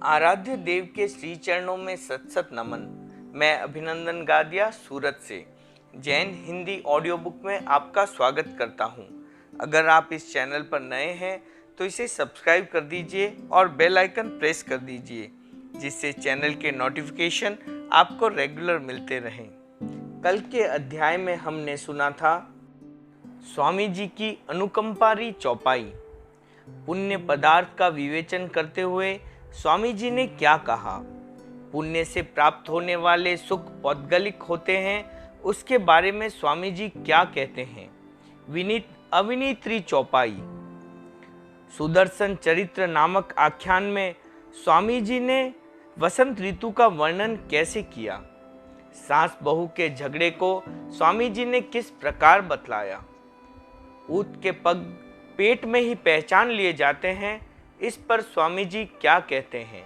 आराध्य देव के श्री चरणों में सत सत नमन। मैं अभिनंदन गादिया सूरत से जैन हिंदी ऑडियो बुक में आपका स्वागत करता हूं। अगर आप इस चैनल पर नए हैं तो इसे सब्सक्राइब कर दीजिए और बेल आइकन प्रेस कर दीजिए, जिससे चैनल के नोटिफिकेशन आपको रेगुलर मिलते रहें। कल के अध्याय में हमने सुना था स्वामी जी की अनुकंपारी चौपाई। पुण्य पदार्थ का विवेचन करते हुए स्वामी जी ने क्या कहा, पुण्य से प्राप्त होने वाले सुख पौद्गलिक होते हैं, उसके बारे में स्वामी जी क्या कहते हैं। विनीत अविनीत्री चौपाई। सुदर्शन चरित्र नामक आख्यान में स्वामी जी ने वसंत ऋतु का वर्णन कैसे किया। सास बहू के झगड़े को स्वामी जी ने किस प्रकार बतलाया। ऊँट के पग पेट में ही पहचान लिए जाते हैं, इस पर स्वामी जी क्या कहते हैं।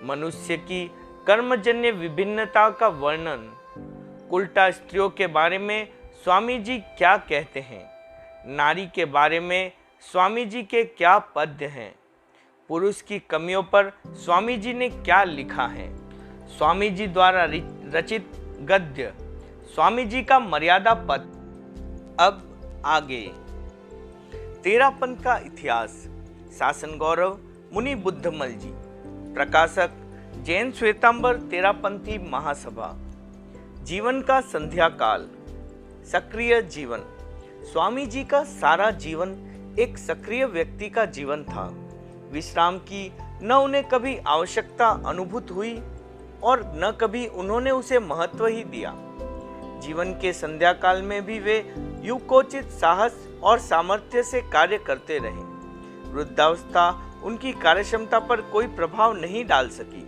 मनुष्य की कर्मजन्य विभिन्नता का वर्णन। उल्टा स्त्रियों के बारे में स्वामी जी क्या कहते हैं। नारी के बारे में स्वामी जी के क्या पद्य हैं। पुरुष की कमियों पर स्वामी जी ने क्या लिखा है। स्वामी जी द्वारा रचित गद्य, स्वामी जी का मर्यादा पद। अब आगे। तेरापन का इतिहास। शासन गौरव मुनि बुद्धमल जी। प्रकाशक जैन श्वेतांबर तेरापंथी महासभा। जीवन का संध्या काल। सक्रिय जीवन। स्वामी जी का सारा जीवन एक सक्रिय व्यक्ति का जीवन था। विश्राम की न उन्हें कभी आवश्यकता अनुभूत हुई और न कभी उन्होंने उसे महत्व ही दिया। जीवन के संध्या काल में भी वे युक्कोचित साहस और सामर्थ्य से कार्य करते रहे। वृद्धावस्था उनकी कार्यक्षमता पर कोई प्रभाव नहीं डाल सकी।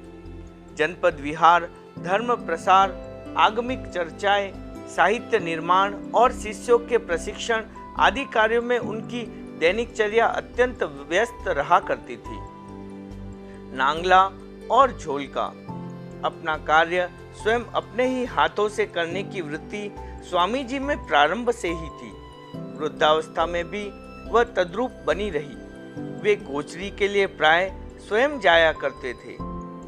जनपद विहार, धर्म प्रसार, आगमिक चर्चाएं, साहित्य निर्माण और शिष्यों के प्रशिक्षण आदि कार्यों में उनकी दैनिकचर्या अत्यंत व्यस्त रहा करती थी। नांगला और झोलका। अपना कार्य स्वयं अपने ही हाथों से करने की वृत्ति स्वामी जी में प्रारंभ से ही थी। वृद्धावस्था में भी वह तद्रूप बनी रही। वे गोचरी के लिए प्राय स्वयं जाया करते थे।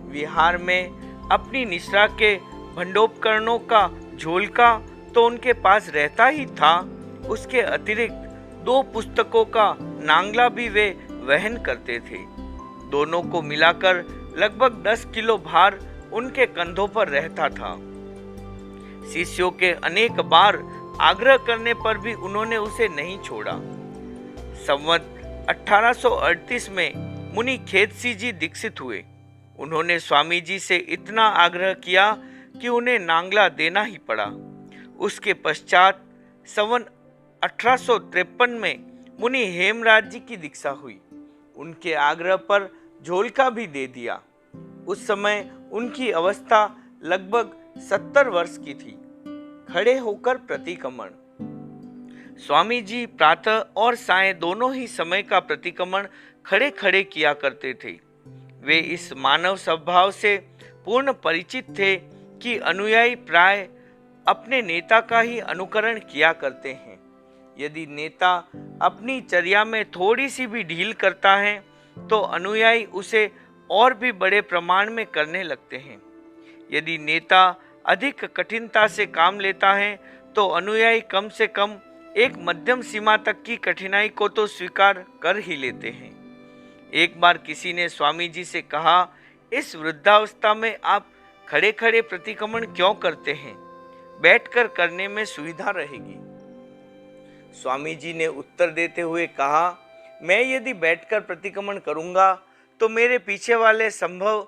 विहार में अपनी निश्रा के भंडोपकरणों का झोलका तो उनके पास रहता ही था। उसके अतिरिक्त 2 पुस्तकों का नांगला भी वे वहन करते थे। दोनों को मिलाकर लगभग 10 किलो भार उनके कंधों पर रहता था। शिष्यों के अनेक बार आग्रह करने पर भी उन्होंने उसे नहीं छोड़ा। संवत 1838 में मुनि खेतसी जी दीक्षित हुए। उन्होंने स्वामी जी से इतना आग्रह किया कि उन्हें नांगला देना ही पड़ा। उसके पश्चात संवत 1853 में मुनि हेमराज जी की दीक्षा हुई। उनके आग्रह पर झोलका भी दे दिया। उस समय उनकी अवस्था लगभग 70 वर्ष की थी। खड़े होकर प्रतिक्रमण। स्वामी जी प्रातः और सायं दोनों ही समय का प्रतिक्रमण खड़े खड़े किया करते थे। वे इस मानव स्वभाव से पूर्ण परिचित थे कि अनुयायी प्राय अपने नेता का ही अनुकरण किया करते हैं। यदि नेता अपनी चर्या में थोड़ी सी भी ढील करता है तो अनुयायी उसे और भी बड़े प्रमाण में करने लगते हैं। यदि नेता अधिक कठिनता से काम लेता है तो अनुयायी कम से कम एक मध्यम सीमा तक की कठिनाई को तो स्वीकार कर ही लेते हैं। एक बार किसी ने स्वामी जी से कहा, इस वृद्धावस्था में आप खड़े खड़े प्रतिक्रमण क्यों करते हैं? बैठकर करने में सुविधा रहेगी। स्वामी जी ने उत्तर देते हुए कहा, मैं यदि बैठकर प्रतिक्रमण करूंगा तो मेरे पीछे वाले संभव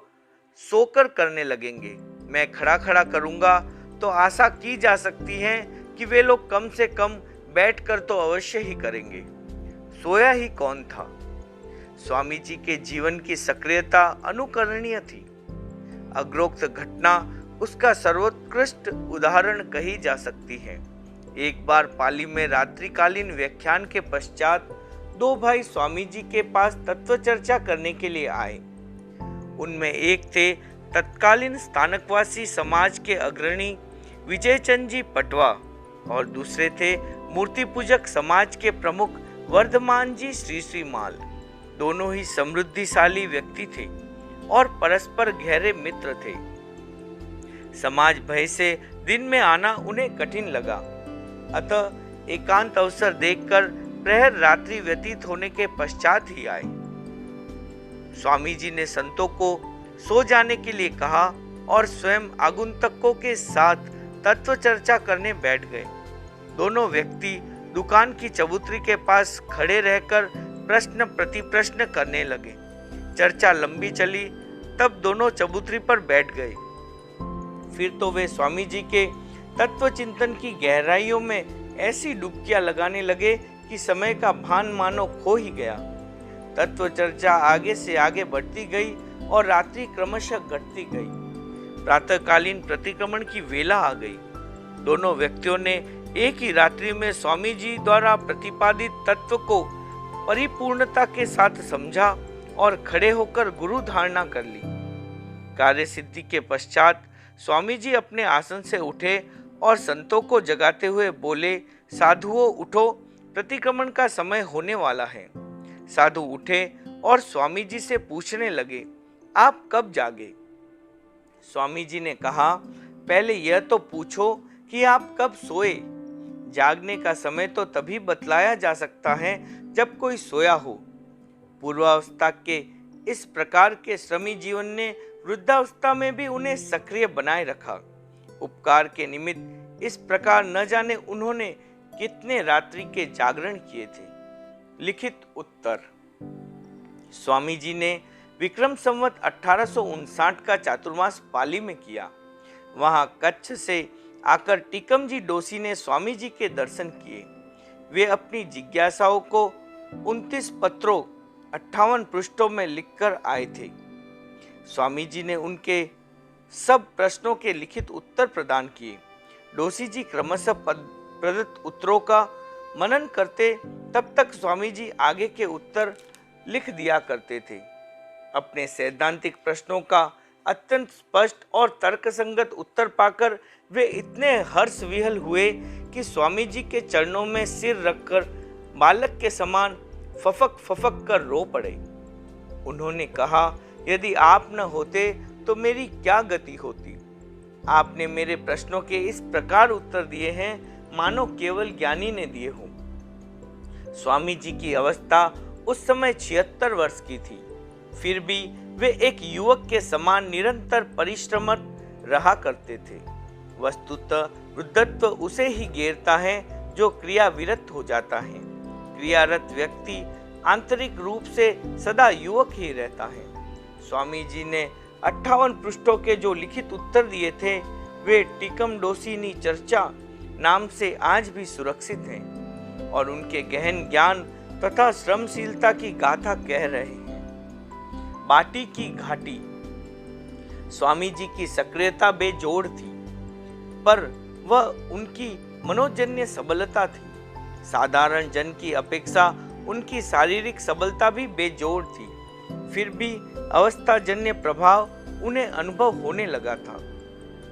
सोकर करने लगेंगे। मैं खड़ा खड़ा करूंगा तो आशा की जा सकती है कि वे लोग कम से कम बैठकर तो अवश्य ही करेंगे। सोया ही कौन था। स्वामी जी के जीवन की सक्रियता अनुकरणीय थी। अग्रोक्त घटना उसका सर्वोत्कृष्ट उदाहरण कही जा सकती है। एक बार पाली में रात्रिकालीन व्याख्यान के पश्चात 2 भाई स्वामी जी के पास तत्व चर्चा करने के लिए आए। उनमें एक थे तत्कालीन स्थानकवासी समाज के अग्रणी विजयचंद जी पटवा और दूसरे थे मूर्ति पूजक समाज के प्रमुख वर्धमान जी श्री माल। दोनों ही समृद्धिशाली व्यक्ति थे। और परस्पर गहरे मित्र थे। समाज भय से दिन में आना उन्हें कठिन लगा, अतः एकांत अवसर देखकर प्रहर रात्रि व्यतीत होने के पश्चात ही आए। स्वामी जी ने संतों को सो जाने के लिए कहा और स्वयं आगंतुकों के साथ तत्व चर्चा करने बैठ गए। दोनों व्यक्ति दुकान की चबूतरी के पास खड़े रहकर प्रश्न प्रतिप्रश्न करने लगे। चर्चा लंबी चली, तब दोनों चबूतरी पर बैठ गए। फिर तो वे स्वामी जी के तत्व चिंतन की गहराइयों में ऐसी डुबकियां लगाने लगे कि समय का भान मानो खो ही गया। तत्व चर्चा आगे से आगे बढ़ती गई और रात्रि क्रमशः घटती गई। प्रातःकालीन प्रतिक्रमण की वेला आ गई। दोनों व्यक्तियों ने एक ही रात्रि में स्वामी जी द्वारा प्रतिपादित तत्व को परिपूर्णता के साथ समझा और खड़े होकर गुरु धारणा कर ली। कार्य सिद्धि के पश्चात स्वामी जी अपने आसन से उठे और संतों को जगाते हुए बोले, साधुओं उठो, प्रतिक्रमण का समय होने वाला है। साधु उठे और स्वामी जी से पूछने लगे, आप कब जागे? स्वामी जी ने कहा, पहले यह तो पूछो कि आप कब सोए। जागने का समय तो तभी बतलाया जा सकता है जब कोई सोया हो। पूर्वावस्था के इस प्रकार के श्रमी जीवन ने वृद्धावस्था में भी उन्हें सक्रिय बनाए रखा। उपकार के निमित्त इस प्रकार न जाने उन्होंने कितने रात्रि के जागरण किए थे। लिखित उत्तर। स्वामी जी ने विक्रम संवत 1859 का चातुर्मास पाली में किया। वहां कच्छ से आकर टीकम जी डोसी ने स्वामी जी के दर्शन किए। वे अपनी जिज्ञासाओं को 29 पत्रों 58 पृष्ठों में लिखकर आए थे। स्वामी जी ने उनके सब प्रश्नों के लिखित उत्तर प्रदान किए। डोसी जी क्रमशः प्रदत्त उत्तरों का मनन करते, तब तक स्वामी जी आगे के उत्तर लिख दिया करते थे। अपने सैद्धांतिक प्रश्नों का अत्यंत स्पष्ट और तर्कसंगत उत्तर पाकर वे इतने हर्ष विहल हुए कि स्वामी जी के चरणों में सिर रखकर बालक के समान फफक फफक कर रो पड़े। उन्होंने कहा, यदि आप न होते तो मेरी क्या गति होती। आपने मेरे प्रश्नों के इस प्रकार उत्तर दिए हैं मानो केवल ज्ञानी ने दिए हों। स्वामी जी की अवस्था उस समय 76 वर्ष की थी, फिर भी वे एक युवक के समान निरंतर परिश्रमरत रहा करते थे। वस्तुतः वृद्धत्व उसे ही घेरता है जो क्रियाविरत हो जाता है। क्रियारत व्यक्ति आंतरिक रूप से सदा युवक ही रहता है। स्वामी जी ने 58 पृष्ठों के जो लिखित उत्तर दिए थे वे टीकम डोसीनी चर्चा नाम से आज भी सुरक्षित हैं और उनके गहन ज्ञान तथा श्रमशीलता की गाथा कह रहे हैं। बाटी की घाटी। स्वामी जी की सक्रियता बेजोड़ थी, पर वह उनकी मनोजन्य सबलता थी। साधारण जन की अपेक्षा उनकी शारीरिक सबलता भी बेजोड़ थी। फिर भी अवस्थाजन्य प्रभाव उन्हें अनुभव होने लगा था।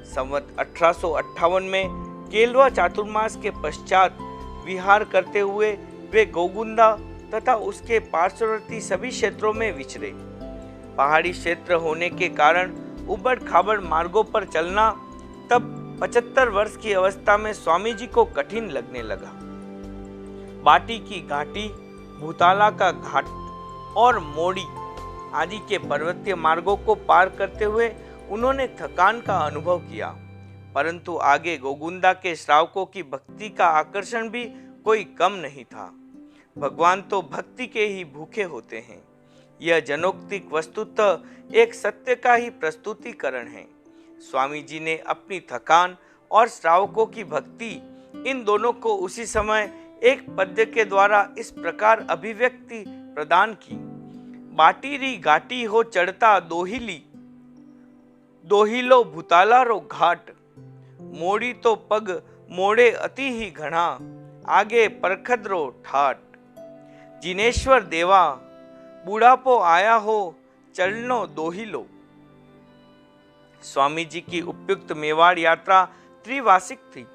संवत 1858 में केलवा चातुर्मास के पश्चात विहार करते हुए वे गोगुंदा तथा उसके पार्श्ववर्ती सभी क्षेत्रों में विचरे। पहाड़ी क्षेत्र होने के कारण उबड़ खाबड़ मार्गों पर चलना तब 75 वर्ष की अवस्था में स्वामी जी को कठिन लगने लगा। बाटी की घाटी, भूताला का घाट और मोड़ी आदि के पर्वतीय मार्गों को पार करते हुए उन्होंने थकान का अनुभव किया, परंतु आगे गोगुंदा के श्रावकों की भक्ति का आकर्षण भी कोई कम नहीं था। भगवान तो भक्ति के ही भूखे होते हैं। यह जनोक्तिक वस्तुतः एक सत्य का ही प्रस्तुतिकरण है। स्वामी जी ने अपनी थकान और श्रावकों की भक्ति, इन दोनों को उसी समय एक पद्य के द्वारा इस प्रकार अभिव्यक्ति प्रदान की। बाटीरी घाटी हो चढ़ता दोहिली, दोहिलो भूताला रो घाट, मोड़ी तो पग मोड़े अति ही घना, आगे परखद रो ठाट। जिनेश्वर देवा बूढ़ापो आया हो चलनो दोहिलो। स्वामी जी की उपयुक्त मेवाड़ यात्रा त्रिवार्षिक थी।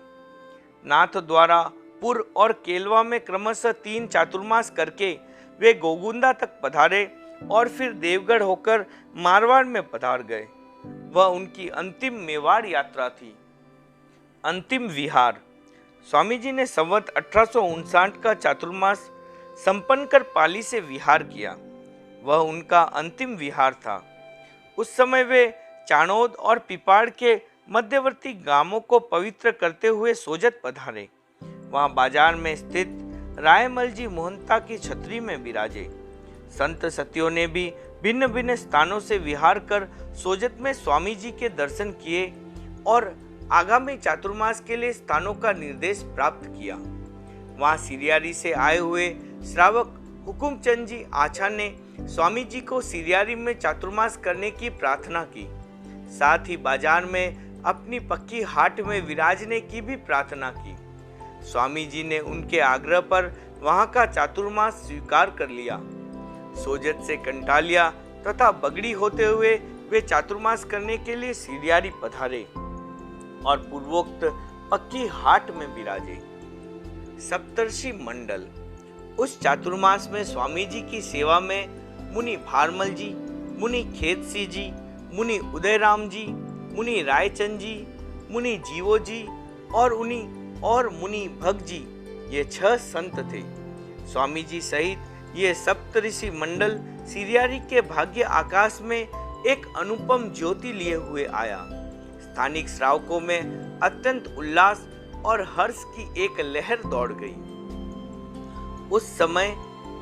नाथ द्वारा पुर और केलवा में क्रमशः 3 चातुर्मास करके वे गोगुंदा तक पधारे और फिर देवगढ़ होकर मारवाड़ में पधार गए। वह उनकी अंतिम मेवाड़ यात्रा थी। अंतिम विहार। स्वामी जी ने संवत 1859 का चातुर्मास संपन्न कर पाली से विहार किया। वह उनका अंतिम विहार था। उस समय वे चाणोद और पिपाड़ के मध्यवर्ती गांवों को पवित्र करते हुए सोजत पधारे। वहां बाजार में स्थित रायमल जी मोहनता की छतरी में विराजे। संत सतियों ने भी भिन्न भिन्न स्थानों से विहार कर सोजत में स्वामी जी के दर्शन किए और आगामी चातुर्मास के लिए स्थानों का निर्देश प्राप्त किया। वहां सिरियारी से आए हुए श्रावक हुकुमचंद जी आछा ने स्वामी जी को सिरियारी में चातुर्मास करने की प्रार्थना की। साथ ही बाजार में अपनी पक्की हाट में विराजने की भी प्रार्थना की। स्वामी जी ने उनके आग्रह पर वहां का चातुर्मास स्वीकार कर लिया। सोजत से कंटालिया तथा बगड़ी होते हुए वे चातुर्मास करने के लिए सिरियारी पधारे और पूर्वोक्त पक्की हाट में विराजे। सप्तर्षि मंडल। उस चातुर्मास में स्वामी जी की सेवा में मुनि भारमल जी, मुनि खेतसी जी, मुनि उदयराम जी, मुनि रायचंद जी, मुनि जीवो जी और मुनि भग जी, ये 6 संत थे। स्वामी जी सहित ये सप्तऋषि मंडल सिरियारी के भाग्य आकाश में एक अनुपम ज्योति लिए हुए आया। स्थानिक श्रावकों में अत्यंत उल्लास और हर्ष की एक लहर दौड़ गई। उस समय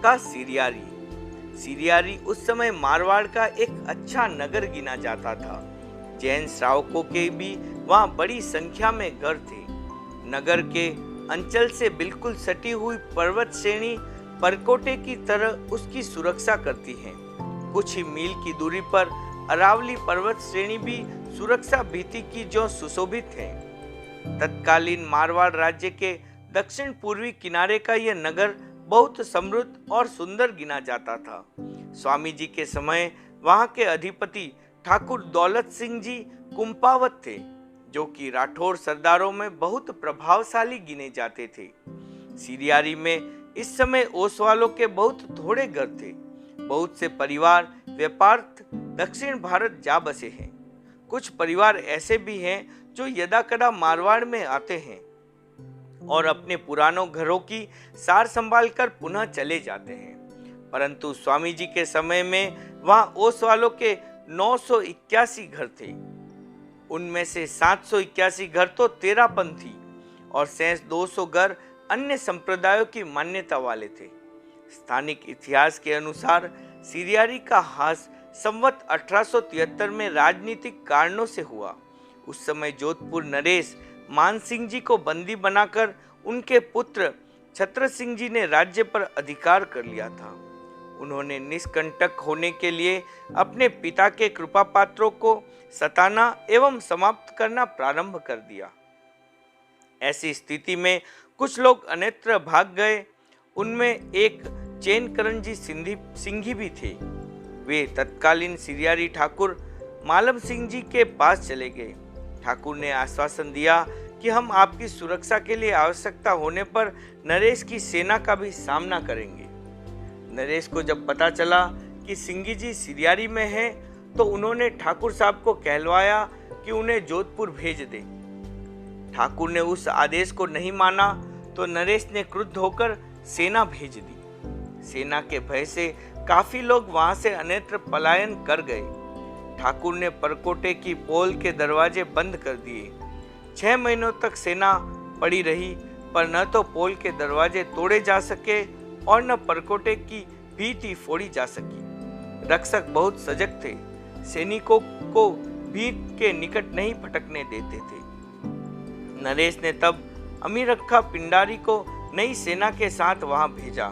का सिरियारी उस समय मारवाड़ का एक अच्छा नगर गिना जाता था। जैन श्रावकों के भी वहां बड़ी संख्या में घर थे। नगर के अंचल से बिल्कुल सटी हुई पर्वत श्रेणी परकोटे की तरह उसकी सुरक्षा करती है। कुछ ही मील की दूरी पर अरावली पर्वत श्रेणी भी सुरक्षा भीति की जो सुशोभित है। तत्कालीन मारवाड़ राज्य के दक्षिण पूर्वी किनारे का यह नगर बहुत समृद्ध और सुंदर गिना जाता था। स्वामी जी के समय वहां के अधिपति ठाकुर दौलत सिंह जी कुंपावत थे, जो कि राठौर सरदारों में बहुत प्रभावशाली गिने जाते थे। सिरियारी में इस समय ओसवालों के बहुत थोड़े घर थे। बहुत से परिवार व्यापार्थ दक्षिण भारत जा बसे हैं। कुछ परिवार ऐसे भी हैं जो यदाकदा मारवाड़ में आते हैं और अपने पुरानों घरों की सार संभाल कर पुनः चले जाते हैं। परंतु स्वामी जी के समय में वहां ओसवालों के 981 घर थे। उनमें से 781 घर तो तेरापंथी और शेष 200 घर अन्य संप्रदायों की मान्यता वाले थे। स्थानिक इतिहास के अनुसार सिरियारी का हास संवत 1873 में राजनीतिक कारणों से हुआ। उस समय जोधपुर नरेश मान सिंह जी को बंदी बनाकर उनके पुत्र छत्र सिंह जी ने राज्य पर अधिकार कर लिया था। उन्होंने निष्कंटक होने के लिए अपने पिता के कृपा पात्रों को सताना एवं समाप्त करना प्रारंभ कर दिया। ऐसी स्थिति में कुछ लोग अन्यत्र भाग गए। उनमें एक चैनकरणजी सिंघी भी थे। वे तत्कालीन सिरियारी ठाकुर मालम सिंह जी के पास चले गए। ठाकुर ने आश्वासन दिया कि हम आपकी सुरक्षा के लिए आवश्यकता होने पर नरेश की सेना का भी सामना करेंगे। नरेश को जब पता चला कि सिंघी जी सिरियारी में हैं, तो उन्होंने ठाकुर साहब को कहलवाया कि उन्हें जोधपुर भेज दे। ठाकुर ने उस आदेश को नहीं माना तो नरेश ने क्रुद्ध होकर सेना भेज दी। सेना के भय से काफी लोग वहां से अन्यत्र पलायन कर गए। ठाकुर ने परकोटे की पोल के दरवाजे बंद कर दिए। 6 महीनों तक सेना पड़ी रही, पर न तो पोल के दरवाजे तोड़े जा सके और न परकोटे की भीति फोड़ी जा सकी। रक्षक बहुत सजग थे, सैनिकों को भीत के निकट नहीं फटकने देते थे। नरेश ने तब अमीरक्खा पिंडारी को नई सेना के साथ वहां भेजा।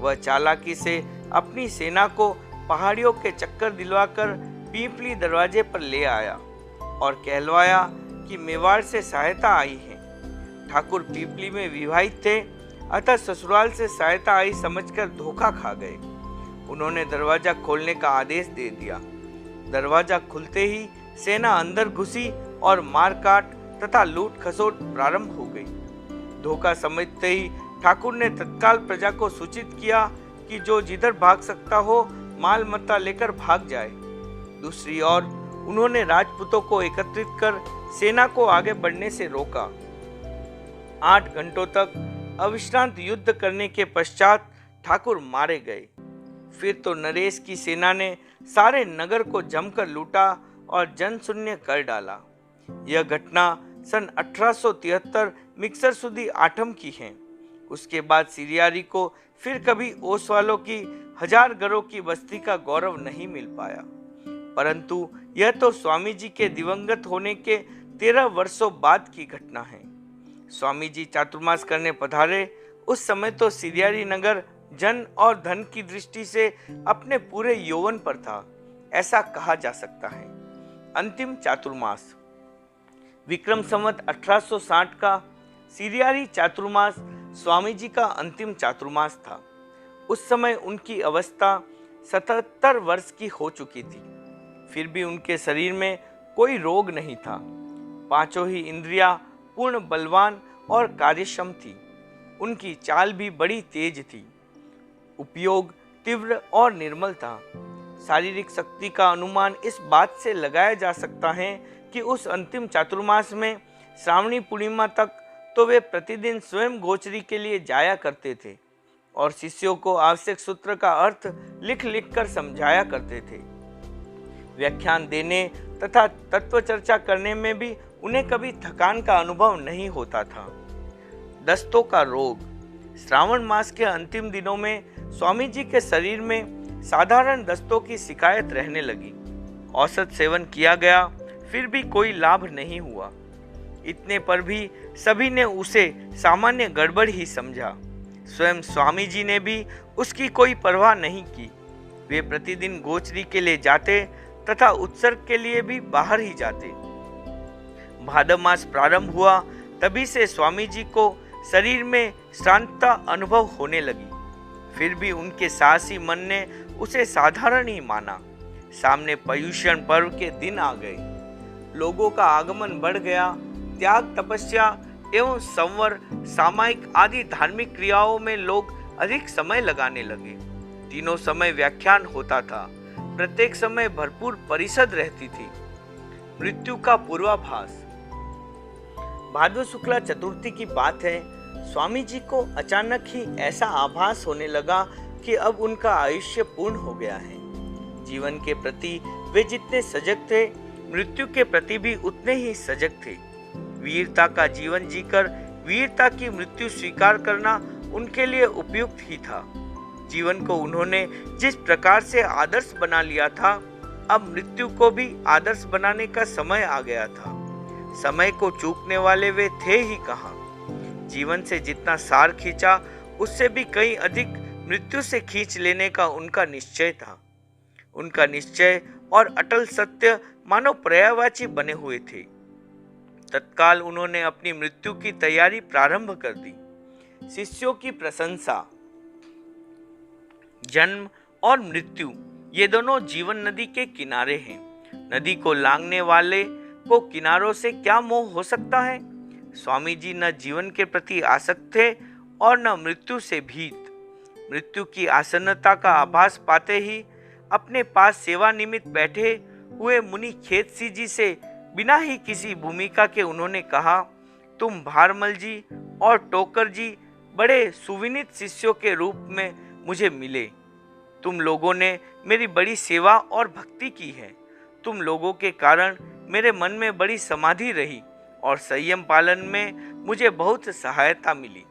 वह चालाकी से अपनी सेना को पहाड़ियों के चक्कर दिलवाकर पीपली दरवाजे पर ले आया और कहलवाया कि मेवाड़ से सहायता आई है। ठाकुर पीपली में विवाहित थे, अतः ससुराल से सहायता आई समझकर धोखा खा गए। उन्होंने दरवाजा खोलने का आदेश दे दिया। दरवाजा खुलते ही सेना अंदर घुसी और मारकाट तथा लूट खसोट प्रारंभ हो गई। धोखा समझते ही ठाकुर ने तत्काल प्रजा को सूचित किया कि जो जिधर भाग सकता हो माल मत्ता लेकर भाग जाए। दूसरी ओर उन्होंने राजपूतों को एकत्रित कर सेना को आगे बढ़ने से रोका। 8 घंटों तक अविश्रांत युद्ध करने के पश्चात ठाकुर मारे गए। फिर तो नरेश की सेना ने सारे नगर को जमकर लूटा और जनशून्य कर डाला। यह घटना सन 1873 मिक्सर सुदी आठम की है। उसके बाद सिरियारी को फिर कभी ओसवालों की 1000 घरों की बस्ती का गौरव नहीं मिल पाया। परंतु यह तो स्वामी जी के दिवंगत होने के 13 वर्षों बाद की घटना है। स्वामी जी चातुर्मास करने पधारे उस समय तो सिरियारी नगर जन और धन की दृष्टि से अपने पूरे यौवन पर था, ऐसा कहा जा सकता है। अंतिम चातुर्मास विक्रम संवत 1860 का सिरियारी चातुर्मास स्वामी जी का अंतिम चातुर्मास था। उस समय उनकी अवस्था 77 वर्ष की हो चुकी थी। फिर भी उनके शरीर में कोई रोग नहीं था। पांचों ही इंद्रियां पूर्ण बलवान और कार्यक्षम थी। उनकी चाल भी बड़ी तेज थी। उपयोग तीव्र और निर्मल था। शारीरिक शक्ति का अनुमान इस बात से लगाया जा सकता है कि उस अंतिम चातुर्मास में श्रावणी पूर्णिमा तक तो वे प्रतिदिन स्वयं गोचरी के लिए जाया करते थे और शिष्यों को आवश्यक सूत्र का अर्थ लिख लिख कर समझाया करते थे। व्याख्यान देने तथा तत्व चर्चा करने में भी उन्हें कभी थकान का अनुभव नहीं होता था। दस्तों का रोग श्रावण मास के अंतिम दिनों में स्वामी जी के शरीर में साधारण दस्तों की शिकायत रहने लगी। औषध सेवन किया गया, फिर भी कोई लाभ नहीं हुआ। इतने पर भी सभी ने उसे सामान्य गड़बड़ ही समझा। स्वयं स्वामी जी ने भी उसकी कोई परवाह नहीं की। वे प्रतिदिन गोचरी के लिए जाते तथा उत्सर्ग के लिए भी बाहर ही जाते। भाद्र मास प्रारंभ हुआ, तभी से स्वामी जी को शरीर में श्रांतता अनुभव होने लगी। फिर भी उनके साहसी मन ने उसे साधारण ही माना। सामने पर्युषण पर्व के दिन आ गए। लोगों का आगमन बढ़ गया। त्याग, तपस्या एवं संवर, सामायिक आदि धार्मिक क्रियाओं में लोग अधिक समय लगाने लगे। तीनों समय व्याख्यान होता था। प्रत्येक समय भरपूर परिषद रहती थी। मृत्यु का पूर्वाभास। भाद्र शुक्ला चतुर्थी की बात है। स्वामी जी को अचानक ही ऐसा आभास होने लगा कि अब उनका आयुष्य पूर्ण हो गया है। जीवन के प्रति वे जितने सजग थे, मृत्यु के प्रति भी उतने ही सजग थे। वीरता का जीवन जीकर वीरता की मृत्यु स्वीकार करना उनके लिए उपयुक्त ही था। जीवन को उन्होंने जिस प्रकार से आदर्श बना लिया था, अब मृत्यु को भी आदर्श बनाने का समय आ गया था। समय को चूकने वाले वे थे ही कहाँ। जीवन से जितना सार खींचा, उससे भी कहीं अधिक मृत्यु से खींच लेने का उनका निश्चय था। उनका निश्चय और अटल सत्य मानो पर्यायवाची बने हुए थे। तत्काल उन्होंने अपनी मृत्यु की तैयारी प्रारंभ कर दी। शिष्यों की प्रशंसा। जन्म और मृत्यु ये दोनों जीवन नदी के किनारे हैं। नदी को लांघने वाले को किनारों से क्या मोह हो सकता है। स्वामी जी न जीवन के प्रति आसक्त थे और न मृत्यु से भीत। मृत्यु की आसन्नता का आभास पाते ही अपने पास सेवा निमित्त बैठे हुए मुनि खेतसी जी से बिना ही किसी भूमिका के उन्होंने कहा, तुम भारमल जी और टोकर जी बड़े सुविनीत शिष्यों के रूप में मुझे मिले। तुम लोगों ने मेरी बड़ी सेवा और भक्ति की है। तुम लोगों के कारण मेरे मन में बड़ी समाधि रही और संयम पालन में मुझे बहुत सहायता मिली।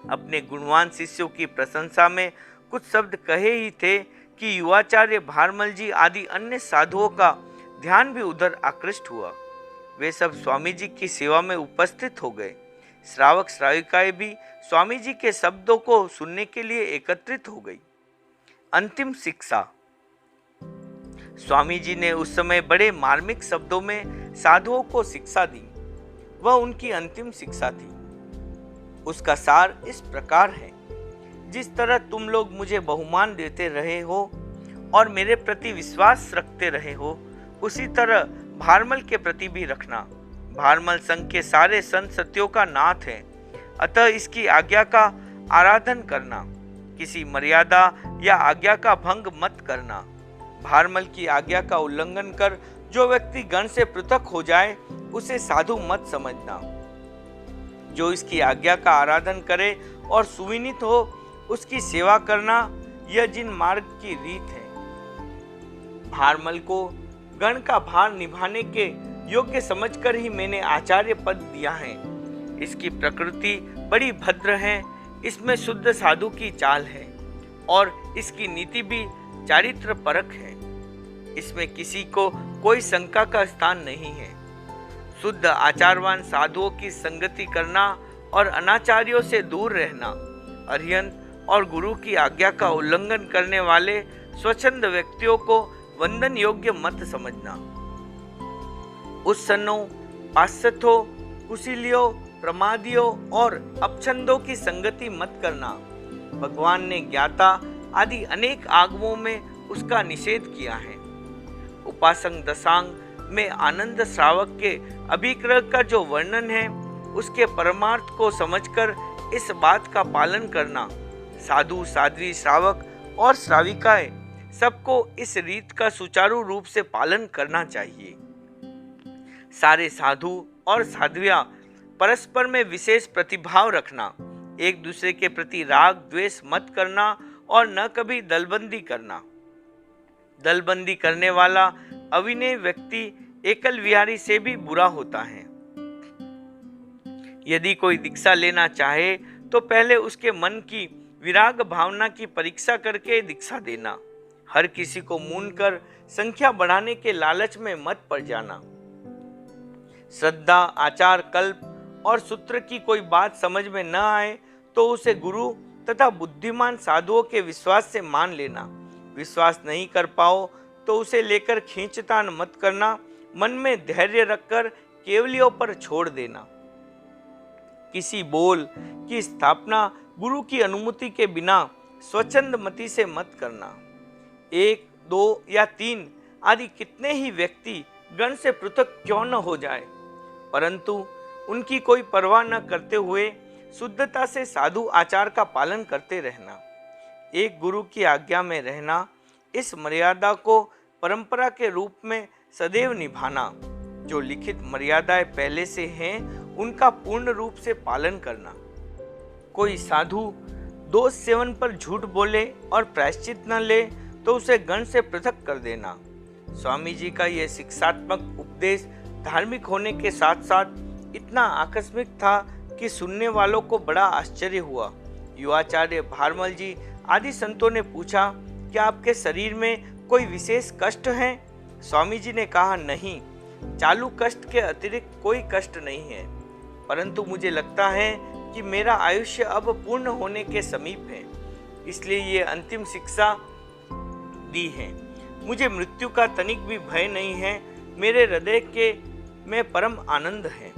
अपने गुणवान शिष्यों की प्रशंसा में कुछ शब्द कहे ही थे कि युवाचार्य भारमल जी आदि अन्य साधुओं का ध्यान भी उधर आकृष्ट हुआ। वे सब स्वामी जी की सेवा में उपस्थित हो गए। श्रावक श्राविकाएं भी स्वामी जी के शब्दों को सुनने के लिए एकत्रित हो गई। अंतिम शिक्षा। स्वामी जी ने उस समय बड़े मार्मिक शब्दों में साधुओं को शिक्षा दी। वह उनकी अंतिम शिक्षा थी। उसका सार इस प्रकार है, जिस तरह तुम लोग मुझे बहुमान देते रहे हो और मेरे प्रति विश्वास रखते रहे हो, उसी तरह भारमल के प्रति भी रखना। भारमल संघ के सारे संत सत्यों का नाथ है, अतः इसकी आज्ञा का आराधन करना। किसी मर्यादा या आज्ञा का भंग मत करना। भारमल की आज्ञा का उल्लंघन कर जो व्यक्ति गण से पृथक हो जाए उसे साधु मत समझना। जो इसकी आज्ञा का आराधन करे और सुविनीत हो उसकी सेवा करना, यह जिन मार्ग की रीत है। भारमल को गण का भार निभाने के योग्य समझकर ही मैंने आचार्य पद दिया है। इसकी प्रकृति बड़ी भद्र है, इसमें शुद्ध साधु की चाल है और इसकी नीति भी चारित्र परक है। इसमें किसी को कोई शंका का स्थान नहीं है। शुद्ध आचारवान साधुओं की संगति करना और अनाचार्यों से दूर रहना, अरिहंत और गुरु की आज्ञा का उल्लंघन करने वाले स्वच्छंद व्यक्तियों को वंदन योग्य मत समझना। उत्सन्नों, पाश्चात्यों, कुशीलियों, प्रमादियों और अपछंदों की संगति मत करना। भगवान ने ज्ञाता आदि अनेक आगमों में उसका निषेध किया है। उपासंग दशांग में आनंद श्रावक के अभिग्रह का जो वर्णन है उसके परमार्थ को समझकर इस बात का पालन करना। साधु, साध्वी, श्रावक और श्राविकाएं सबको इस रीत का सुचारू रूप से पालन करना चाहिए। सारे साधु और साध्वियां परस्पर में विशेष प्रतिभाव रखना, एक दूसरे के प्रति राग द्वेष मत करना और न कभी दलबंदी करना। दलबंदी करने वाला अविनय व्यक्ति एकल विहारी से भी बुरा होता है। यदि कोई दीक्षा लेना चाहे तो पहले उसके मन की विराग भावना की परीक्षा करके दीक्षा देना। हर किसी को मून कर संख्या बढ़ाने के लालच में मत पड़ जाना। श्रद्धा, आचार, कल्प और सूत्र की कोई बात समझ में न आए तो उसे गुरु तथा बुद्धिमान साधुओं के विश्वास से मान लेना। विश्वास नहीं कर पाओ तो उसे लेकर खींचतान मत करना। मन में धैर्य रखकर केवलियों पर छोड़ देना। किसी बोल की स्थापना गुरु की अनुमति के बिना स्वच्छंद मति से मत करना। 1, 2 या 3 आदि कितने ही व्यक्ति गण से पृथक क्यों न हो जाए, परंतु उनकी कोई परवाह न करते हुए शुद्धता से साधु आचार का पालन करते रहना। एक गुरु की आज्ञा में रहना, इस मर्यादा को परंपरा के रूप में सदैव निभाना। जो लिखित मर्यादाएं पहले से हैं उनका पूर्ण रूप से पालन करना। कोई साधु दोष सेवन पर झूठ बोले और प्रायश्चित न ले तो उसे गण से पृथक कर देना। स्वामी जी का यह शिक्षात्मक उपदेश धार्मिक होने के साथ साथ इतना आकस्मिक था कि सुनने वालों को बड़ा आश्चर्य हुआ। युवाचार्य भारमल जी आदि संतों ने पूछा, क्या आपके शरीर में कोई विशेष कष्ट है? स्वामी जी ने कहा, नहीं, चालू कष्ट के अतिरिक्त कोई कष्ट नहीं है, परंतु मुझे लगता है कि मेरा आयुष्य अब पूर्ण होने के समीप है, इसलिए ये अंतिम शिक्षा दी है। मुझे मृत्यु का तनिक भी भय नहीं है। मेरे हृदय के में परम आनंद है।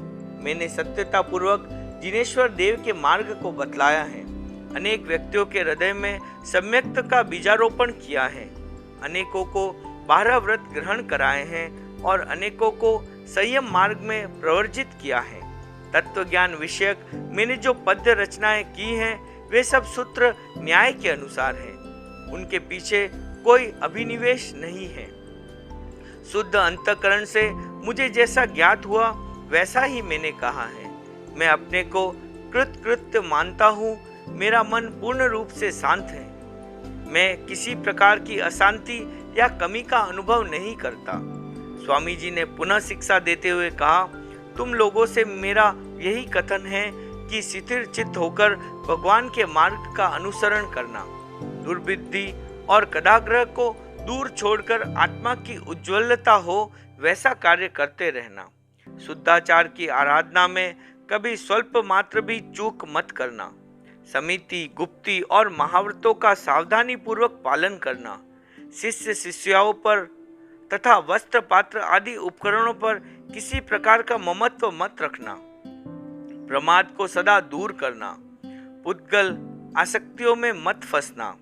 मैंने सत्यता पूर्वक जिनेश्वर देव के मार्ग को बतलाया है। अनेक व्यक्तियों के हृदय में सम्यक्त का बीजारोपण किया है। अनेकों को 12 व्रत ग्रहण कराए हैं और अनेकों को संयम मार्ग में प्रवर्जित किया है। तत्व ज्ञान विषयक मैंने जो पद्य रचनाएं की हैं वे सब सूत्र न्याय के अनुसार हैं। उनके पीछे कोई अभिनिवेश नहीं है। शुद्ध अंतःकरण से मुझे जैसा ज्ञात हुआ वैसा ही मैंने कहा है। मैं अपने को कृतकृत्य मानता हूँ। मेरा मन पूर्ण रूप से शांत है। मैं किसी प्रकार की अशांति या कमी का अनुभव नहीं करता। स्वामी जी ने पुनः शिक्षा देते हुए कहा, तुम लोगों से मेरा यही कथन है कि स्थिर चित्त होकर भगवान के मार्ग का अनुसरण करना, दुर्बुद्धि और कदाग्रह को दूर छोड़कर आत्मा की उज्ज्वलता हो वैसा कार्य करते रहना। शुद्धाचार की आराधना में कभी स्वल्प मात्र भी चूक मत करना। समिति, गुप्ती और महाव्रतों का सावधानी पूर्वक पालन करना। शिष्य शिष्याओं पर तथा वस्त्र, पात्र आदि उपकरणों पर किसी प्रकार का ममत्व मत रखना। प्रमाद को सदा दूर करना। पुद्गल आसक्तियों में मत फंसना।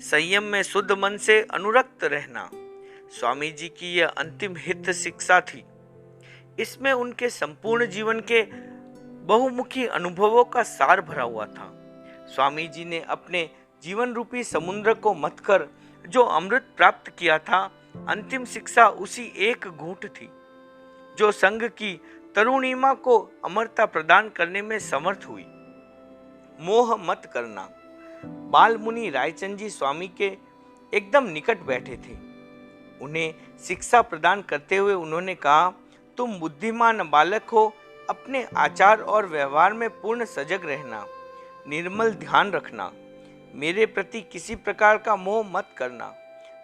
संयम में शुद्ध मन से अनुरक्त रहना। स्वामी जी की यह अंतिम हित शिक्षा थी। इसमें उनके संपूर्ण जीवन के बहुमुखी अनुभवों का सार भरा हुआ था। स्वामी जी ने अपने जीवन रूपी समुद्र को मथ कर जो अमृत प्राप्त किया था, अंतिम शिक्षा उसी एक घूंट थी जो संघ की तरुणिमा को अमरता प्रदान करने में समर्थ हुई। मोह मत करना। बाल मुनि रायचंद जी स्वामी के एकदम निकट बैठे थे। उन्हें शिक्षा प्रदान करते हुए उन्होंने कहा, तुम बुद्धिमान बालक हो, अपने आचार और व्यवहार में पूर्ण सजग रहना, निर्मल ध्यान रखना, मेरे प्रति किसी प्रकार का मोह मत करना।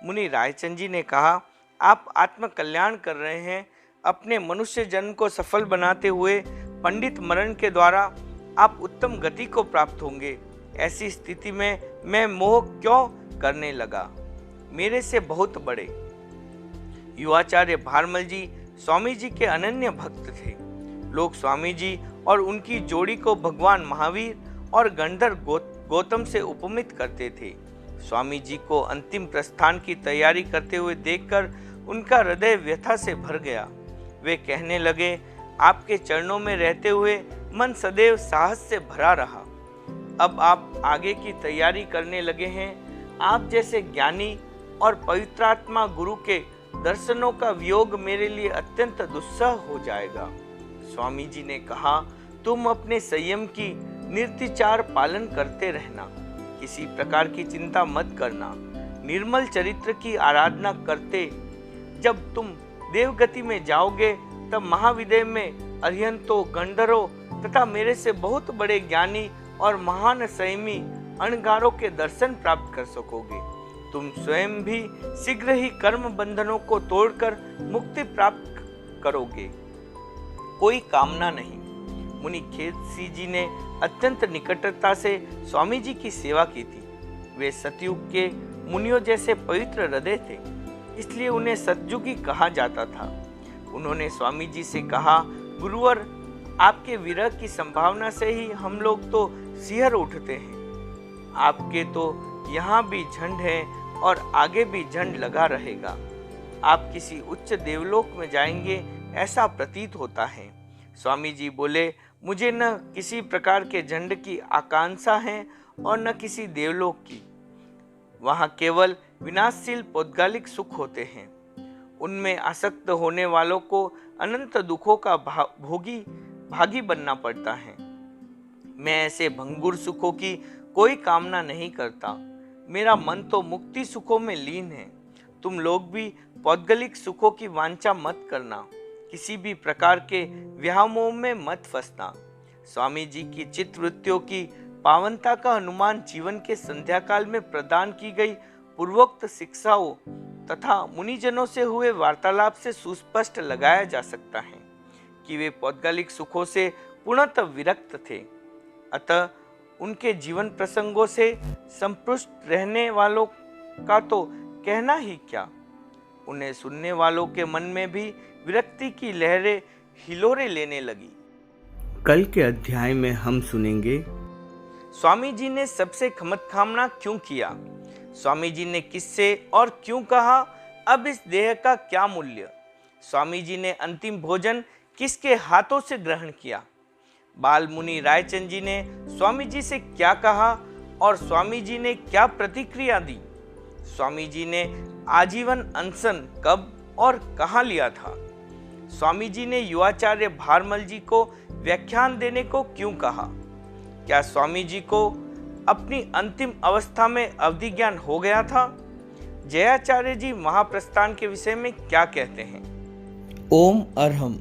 मुनि रायचंद जी ने कहा, आप आत्म कल्याण कर रहे हैं, अपने मनुष्य जन्म को सफल बनाते हुए पंडित मरण के द्वारा आप उत्तम गति को प्राप्त होंगे। ऐसी स्थिति में मैं मोह क्यों करने लगा? मेरे से बहुत बड़े युवाचार्य भारमल जी स्वामी जी के अनन्य भक्त थे। लोग स्वामी जी और उनकी जोड़ी को भगवान महावीर और गंधर्व गौतम से उपमित करते थे। स्वामी जी को अंतिम प्रस्थान की तैयारी करते हुए देखकर उनका हृदय व्यथा से भर गया। वे कहने लगे, आपके चरणों में रहते हुए मन सदैव साहस से भरा रहा। अब आप आगे की तैयारी करने लगे हैं। आप जैसे ज्ञानी और पवित्रात्मा गुरु के दर्शनों का वियोग मेरे लिए अत्यंत दुस्सह हो जाएगा। स्वामी जी ने कहा, तुम अपने संयम की निर्विचार पालन करते रहना, किसी प्रकार की चिंता मत करना, निर्मल चरित्र की आराधना करते जब तुम देवगति में जाओगे तब महाविदय में अरिहंतों, गंधर्वों तथा मेरे से बहुत बड़े ज्ञानी और महान संयमी अणगारों के दर्शन प्राप्त कर सकोगे। तुम स्वयं भी शीघ्र ही कर्म बंधनों को तोड़कर मुक्ति प्राप्त करोगे। कोई कामना नहीं। मुनि खेतसी जी ने अत्यंत निकटता से स्वामी जी की सेवा की थी। वे सतयुग के मुनियों जैसे पवित्र हृदय थे, इसलिए उन्हें सतयुगी कहा जाता था। उन्होंने स्वामी जी से कहा, गुरुवर, आपके विरह की संभावना से ही हम लोग तो सिहर उठते हैं। आपके तो यहाँ भी झंड है और आगे भी झंड लगा रहेगा। आप किसी उच्च देवलोक में जाएंगे ऐसा प्रतीत होता है। स्वामी जी बोले, मुझे न किसी प्रकार के झंड की आकांक्षा है और न किसी देवलोक की। वहाँ केवल विनाशशील पौद्गलिक सुख होते हैं। उनमें आसक्त होने वालों को अनंत दुखों का भागी बनना पड़ता है। मैं ऐसे भंगुर सुखों की कोई कामना नहीं करता। मेरा मन तो मुक्ति सुखों में लीन है। तुम लोग भी पौद्गलिक सुखों की वांछा मत करना, किसी भी प्रकार के व्यामोह में मत फंसना। स्वामी जी की चित्तवृत्तियों की पावनता का अनुमान जीवन के संध्या काल में प्रदान की गई पूर्वोक्त शिक्षाओं तथा मुनिजनों से हुए वार्तालाप से सुस्पष्ट लगाया जा सकता है कि वे पौद्गलिक सुखों से पूर्णतः विरक्त थे। अतः उनके जीवन प्रसंगों से संतुष्ट रहने वालों का तो कहना ही क्या, उन्हें सुनने वालों के मन में भी विरक्ति की लहरें हिलोरे लेने लगी। कल के अध्याय में हम सुनेंगे, स्वामी जी ने सबसे खमतखामना क्यों किया, स्वामी जी ने किससे और क्यों कहा, अब इस देह का क्या मूल्य, स्वामी जी ने अंतिम भोजन किसके हाथों से ग्रहण किया, बाल मुनि रायचंद जी ने स्वामी जी से क्या कहा और स्वामी जी ने क्या प्रतिक्रिया दी, स्वामी जी ने आजीवन अनशन कब और कहाँ लिया था, स्वामी जी ने युवाचार्य भारमल जी को व्याख्यान देने को क्यों कहा, क्या स्वामी जी को अपनी अंतिम अवस्था में अवधि ज्ञान हो गया था। जयाचार्य जी महाप्रस्थान के विषय में क्या कहते हैं। ओम अरहम।